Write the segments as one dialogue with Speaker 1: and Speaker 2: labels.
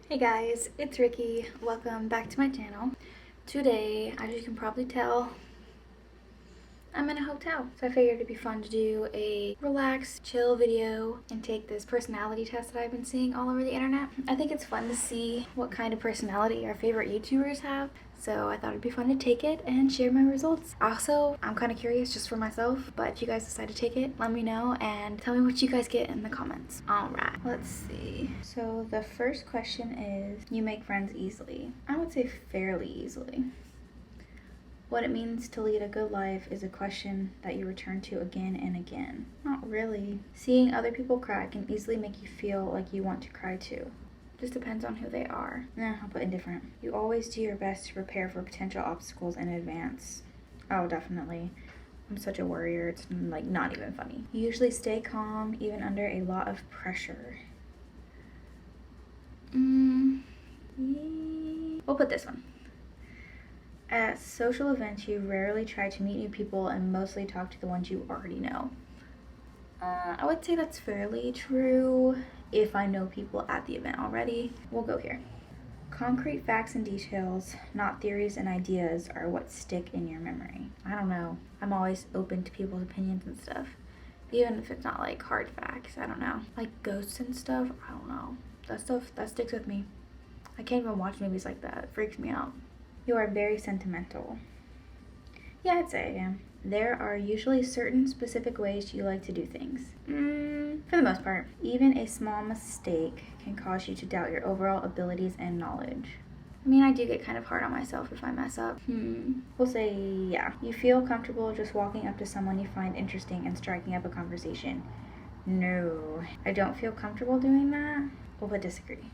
Speaker 1: Hey guys, it's Ricky. Welcome back to my channel. Today, as you can probably tell, I'm in a hotel. So I figured it'd be fun to do a relaxed, chill video and take this personality test that I've been seeing all over the internet. I think it's fun to see what kind of personality our favorite YouTubers have. So I thought it'd be fun to take it and share my results. Also, I'm kind of curious just for myself, but if you guys decide to take it, let me know and tell me what you guys get in the comments. Alright, let's see. So the first question is, you make friends easily? I would say fairly easily. What it means to lead a good life is a question that you return to again and again. Not really. Seeing other people cry can easily make you feel like you want to cry too. Just depends on who they are. I'll put indifferent. You always do your best to prepare for potential obstacles in advance. Oh, definitely. I'm such a worrier, it's like not even funny. You usually stay calm even under a lot of pressure. We'll put this one. At social events, you rarely try to meet new people and mostly talk to the ones you already know. I would say that's fairly true if I know people at the event already. We'll go here. Concrete facts and details, not theories and ideas, are what stick in your memory. I don't know. I'm always open to people's opinions and stuff. Even if it's not like hard facts, I don't know. Like ghosts and stuff, I don't know. That stuff, that sticks with me. I can't even watch movies like that. It freaks me out. You are very sentimental. Yeah, I'd say I am. There are usually certain specific ways you like to do things. For the most part. Even a small mistake can cause you to doubt your overall abilities and knowledge. I mean, I do get kind of hard on myself if I mess up. We'll say, yeah. You feel comfortable just walking up to someone you find interesting and striking up a conversation. No, I don't feel comfortable doing that. We'll put disagree.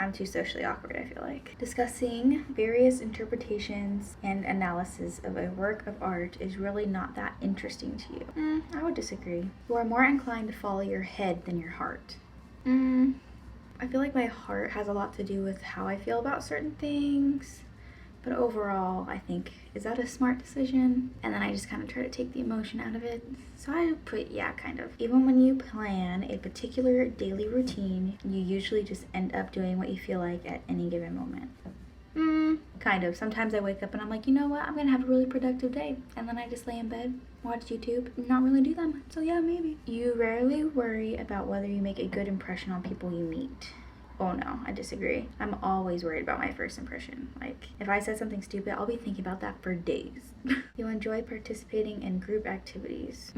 Speaker 1: I'm too socially awkward, I feel like. Discussing various interpretations and analysis of a work of art is really not that interesting to you. I would disagree. You are more inclined to follow your head than your heart. I feel like my heart has a lot to do with how I feel about certain things. But overall, I think, is that a smart decision? And then I just kind of try to take the emotion out of it. So I put, yeah, kind of. Even when you plan a particular daily routine, you usually just end up doing what you feel like at any given moment. Kind of. Sometimes I wake up and I'm like, you know what? I'm gonna have a really productive day. And then I just lay in bed, watch YouTube, and not really do that much. So yeah, maybe. You rarely worry about whether you make a good impression on people you meet. Oh no, I disagree. I'm always worried about my first impression. Like, if I said something stupid, I'll be thinking about that for days. You enjoy participating in group activities.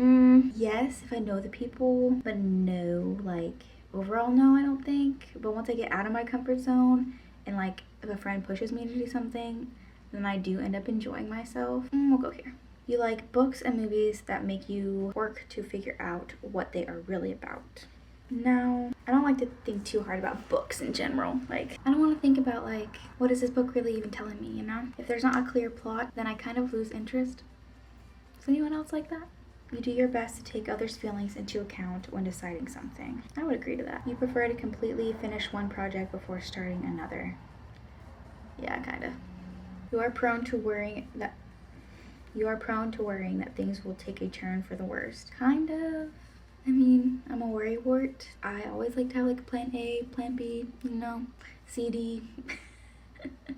Speaker 1: Yes, if I know the people, but no, like, overall no, I don't think. But once I get out of my comfort zone, and like, if a friend pushes me to do something, then I do end up enjoying myself. We'll go here. You like books and movies that make you work to figure out what they are really about. No, I don't like to think too hard about books in general. Like, I don't want to think about, like, what is this book really even telling me, you know? If there's not a clear plot, then I kind of lose interest. Is anyone else like that? You do your best to take others' feelings into account when deciding something. I would agree to that. You prefer to completely finish one project before starting another. Yeah, kind of. You are prone to worrying that things will take a turn for the worst. Kind of. I mean, I'm a worrywart. I always like to have like plan A, plan B, you know, C, D.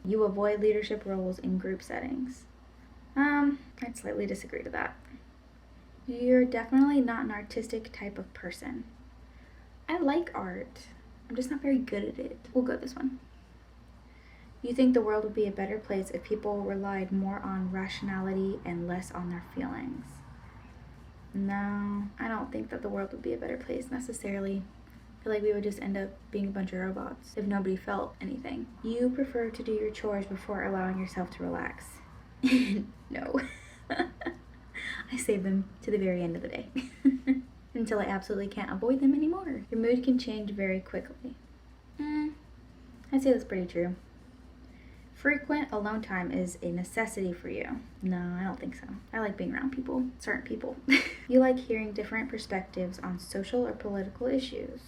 Speaker 1: You avoid leadership roles in group settings. I'd slightly disagree to that. You're definitely not an artistic type of person. I like art. I'm just not very good at it. We'll go this one. You think the world would be a better place if people relied more on rationality and less on their feelings. No, I don't think that the world would be a better place necessarily. I feel like we would just end up being a bunch of robots if nobody felt anything. You prefer to do your chores before allowing yourself to relax. No. I save them to the very end of the day. Until I absolutely can't avoid them anymore. Your mood can change very quickly. I'd say that's pretty true. Frequent alone time is a necessity for you. No, I don't think so. I like being around people, certain people. You like hearing different perspectives on social or political issues.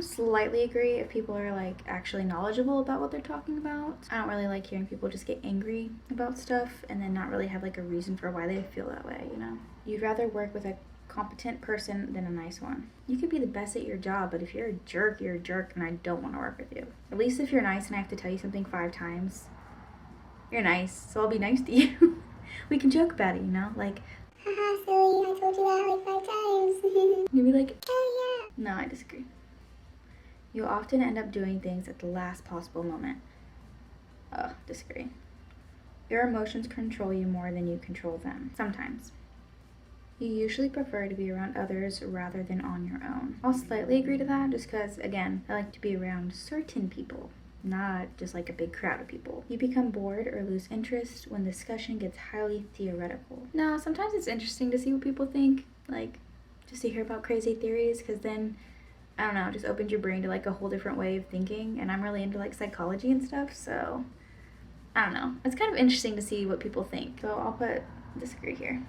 Speaker 1: Slightly agree if people are like actually knowledgeable about what they're talking about. I don't really like hearing people just get angry about stuff and then not really have like a reason for why they feel that way, you know? You'd rather work with a competent person than a nice one. You could be the best at your job, but if you're a jerk, you're a jerk, and I don't want to work with you. At least if you're nice and I have to tell you something 5 times, you're nice, so I'll be nice to you. We can joke about it, you know? Like, haha, silly, I told you that like 5 times. You'd be like, oh yeah. No, I disagree. You often end up doing things at the last possible moment. Disagree. Your emotions control you more than you control them, sometimes. You usually prefer to be around others rather than on your own. I'll slightly agree to that just because, again, I like to be around certain people, not just like a big crowd of people. You become bored or lose interest when discussion gets highly theoretical. No, sometimes it's interesting to see what people think, like just to hear about crazy theories, because then, I don't know, it just opens your brain to like a whole different way of thinking, and I'm really into like psychology and stuff, so I don't know. It's kind of interesting to see what people think. So I'll put disagree here.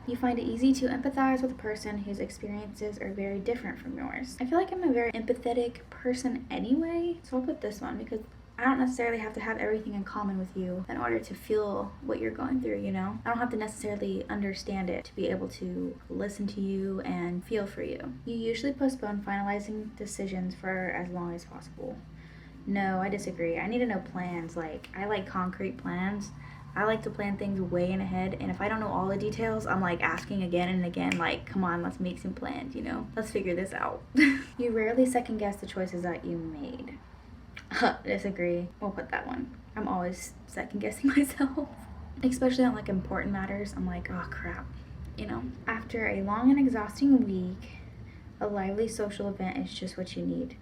Speaker 1: You find it easy to empathize with a person whose experiences are very different from yours. I feel like I'm a very empathetic person anyway, so I'll put this one because I don't necessarily have to have everything in common with you in order to feel what you're going through, you know? I don't have to necessarily understand it to be able to listen to you and feel for you. You usually postpone finalizing decisions for as long as possible. No, I disagree. I need to know plans. Like, I like concrete plans. I like to plan things way in ahead, and if I don't know all the details, I'm like asking again and again, like, come on, let's make some plans, you know? Let's figure this out. You rarely second guess the choices that you made. Disagree. We'll put that one. I'm always second guessing myself. Especially on like important matters, I'm like, oh crap, you know? After a long and exhausting week, a lively social event is just what you need.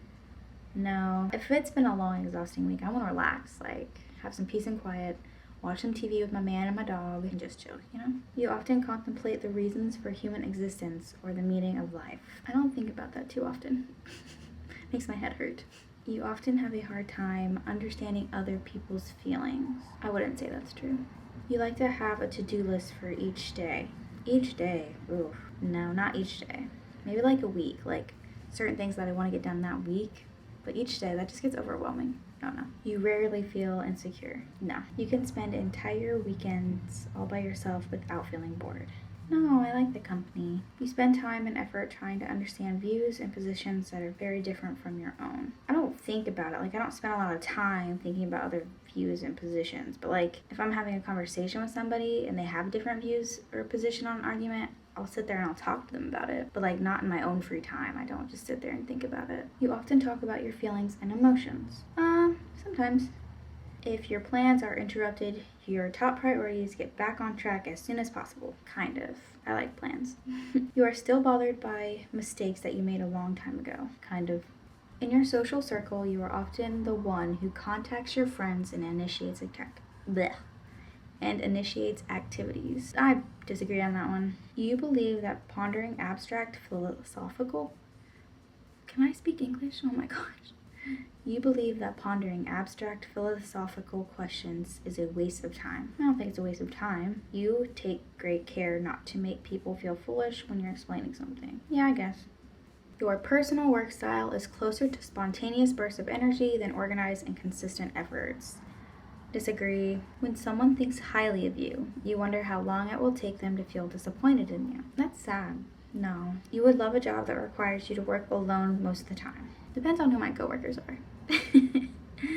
Speaker 1: No, if it's been a long, exhausting week, I want to relax, like have some peace and quiet, watch some TV with my man and my dog, and just chill, you know? You often contemplate the reasons for human existence or the meaning of life. I don't think about that too often. Makes my head hurt. You often have a hard time understanding other people's feelings. I wouldn't say that's true. You like to have a to-do list for each day. Each day? Oof. No, not each day. Maybe like a week, like certain things that I want to get done that week. But each day, that just gets overwhelming. I don't know. You rarely feel insecure. No. You can spend entire weekends all by yourself without feeling bored. No, I like the company. You spend time and effort trying to understand views and positions that are very different from your own. I don't think about it. Like, I don't spend a lot of time thinking about other views and positions. But, like, if I'm having a conversation with somebody and they have different views or a position on an argument, I'll sit there and I'll talk to them about it, but like not in my own free time. I don't just sit there and think about it. You often talk about your feelings and emotions. Sometimes. If your plans are interrupted, your top priority is get back on track as soon as possible. Kind of. I like plans. You are still bothered by mistakes that you made a long time ago. Kind of. In your social circle, you are often the one who contacts your friends and initiates activities. I disagree on that one. You believe that pondering abstract philosophical... Can I speak English? Oh my gosh. You believe that pondering abstract philosophical questions is a waste of time. I don't think it's a waste of time. You take great care not to make people feel foolish when you're explaining something. Yeah, I guess. Your personal work style is closer to spontaneous bursts of energy than organized and consistent efforts. Disagree. When someone thinks highly of you, you wonder how long it will take them to feel disappointed in you. That's sad. No. You would love a job that requires you to work alone most of the time. Depends on who my coworkers are.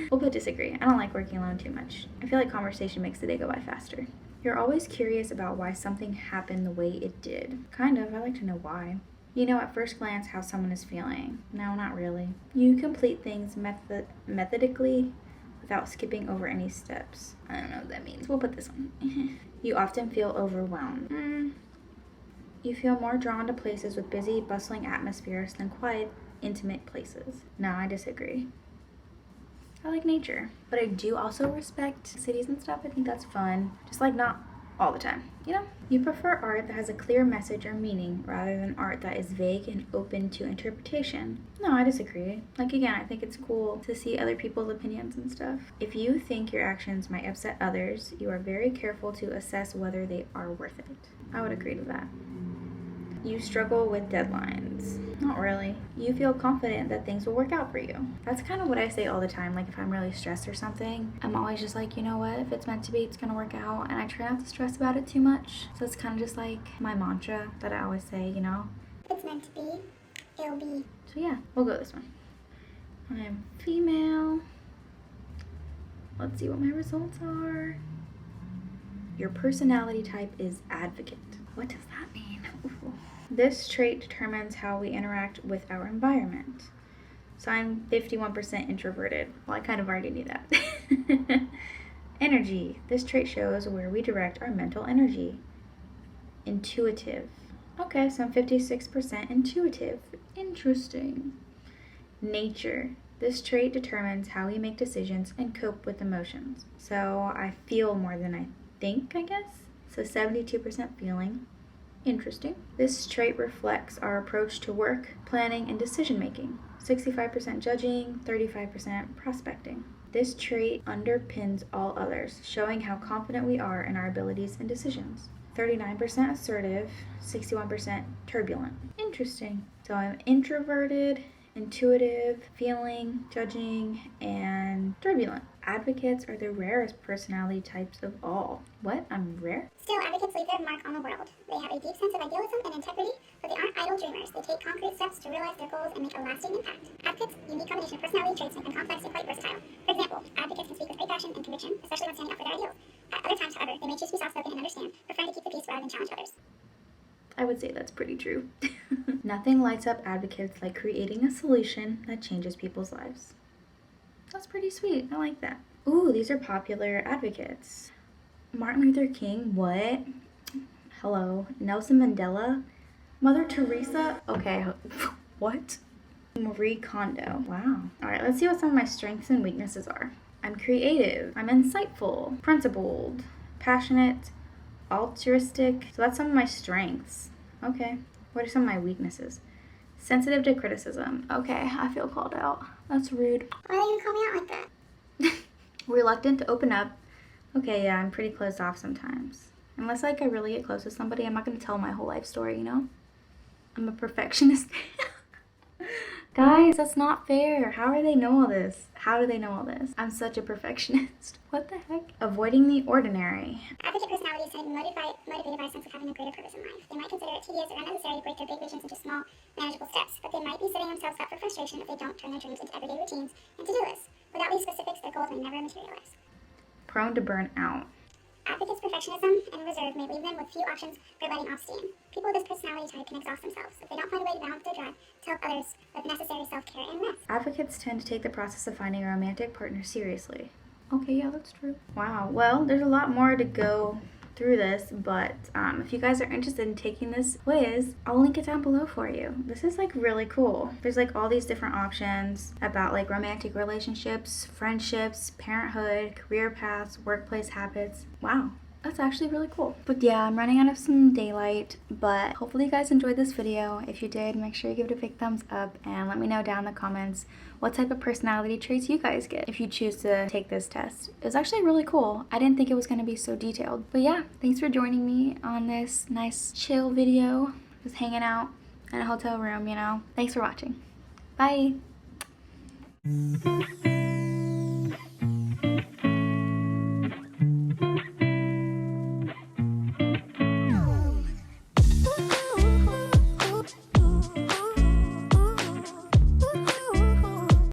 Speaker 1: We'll put disagree. I don't like working alone too much. I feel like conversation makes the day go by faster. You're always curious about why something happened the way it did. Kind of. I like to know why. You know at first glance how someone is feeling. No, not really. You complete things methodically without skipping over any steps. I don't know what that means. We'll put this one. You often feel overwhelmed. You feel more drawn to places with busy, bustling atmospheres than quiet, intimate places. No, I disagree. I like nature, but I do also respect cities and stuff. I think that's fun. Just like not all the time, you know? You prefer art that has a clear message or meaning rather than art that is vague and open to interpretation. No, I disagree. Like, again, I think it's cool to see other people's opinions and stuff. If you think your actions might upset others, you are very careful to assess whether they are worth it. I would agree to that. You struggle with deadlines. Not really. You feel confident that things will work out for you. That's kind of what I say all the time. Like if I'm really stressed or something, I'm always just like, you know what? If it's meant to be, it's gonna work out. And I try not to stress about it too much. So it's kind of just like my mantra that I always say, you know?
Speaker 2: If it's meant to be, it'll be.
Speaker 1: So yeah, we'll go this one. I am female. Let's see what my results are. Your personality type is advocate. What does that mean? Ooh. This trait determines how we interact with our environment. So I'm 51% introverted. Well, I kind of already knew that. Energy. This trait shows where we direct our mental energy. Intuitive. Okay, so I'm 56% intuitive. Interesting. Nature. This trait determines how we make decisions and cope with emotions. So I feel more than I think, I guess. So 72% feeling. Interesting. This trait reflects our approach to work, planning, and decision making. 65% judging, 35% prospecting. This trait underpins all others, showing how confident we are in our abilities and decisions. 39% assertive, 61% turbulent. Interesting. So I'm introverted, intuitive, feeling, judging, and turbulent. Advocates are the rarest personality types of all. What? I'm rare?
Speaker 2: Still, advocates leave their mark on the world. They have a deep sense of idealism and integrity, but they aren't idle dreamers. They take concrete steps to realize their goals and make a lasting impact. Advocates' unique combination of personality traits make them complex and quite versatile. For example, advocates can speak with great passion and conviction, especially when standing up for their ideals. At other times, however, they may choose to be soft-spoken and understand, preferring to keep the peace rather than challenge others.
Speaker 1: I would say that's pretty true. Nothing lights up advocates like creating a solution that changes people's lives. That's pretty sweet. I like that. Ooh, these are popular advocates. Martin Luther King, what? Hello. Nelson Mandela? Mother Teresa? Okay, what? Marie Kondo. Wow. All right, let's see what some of my strengths and weaknesses are. I'm creative. I'm insightful, principled, passionate, altruistic. So that's some of my strengths. Okay. What are some of my weaknesses? Sensitive to criticism. Okay, I feel called out. That's rude.
Speaker 2: Why are they gonna call me out like that?
Speaker 1: Reluctant to open up. Okay, yeah, I'm pretty closed off sometimes. Unless like I really get close to somebody, I'm not gonna tell my whole life story, you know? I'm a perfectionist. Guys, that's not fair. How do they know all this? How do they know all this? I'm such a perfectionist. What the heck? Avoiding the ordinary.
Speaker 2: Advocate personalities tend to be motivated by a sense of having a greater purpose in life. They might consider it tedious or unnecessary to break their big visions into small, manageable steps, but they might be setting themselves up for frustration if they don't turn their dreams into everyday routines and to-do lists. Without these specifics, their goals may never materialize.
Speaker 1: Prone to burn out.
Speaker 2: Advocates' perfectionism and reserve may leave them with few options for letting off steam. People with this personality type can exhaust themselves if they don't find a way to balance their drive to help others with necessary self-care and rest.
Speaker 1: Advocates tend to take the process of finding a romantic partner seriously. Okay, yeah, that's true. Wow, well, there's a lot more to go through this, but if you guys are interested in taking this quiz, I'll link it down below for you. This is like really cool. There's like all these different options about like romantic relationships, friendships, parenthood, career paths, workplace habits. Wow. That's actually really cool. But yeah, I'm running out of some daylight, but hopefully you guys enjoyed this video. If you did, make sure you give it a big thumbs up and let me know down in the comments what type of personality traits you guys get if you choose to take this test. It was actually really cool. I didn't think it was going to be so detailed. But yeah, thanks for joining me on this nice chill video. Just hanging out in a hotel room, you know. Thanks for watching. Bye.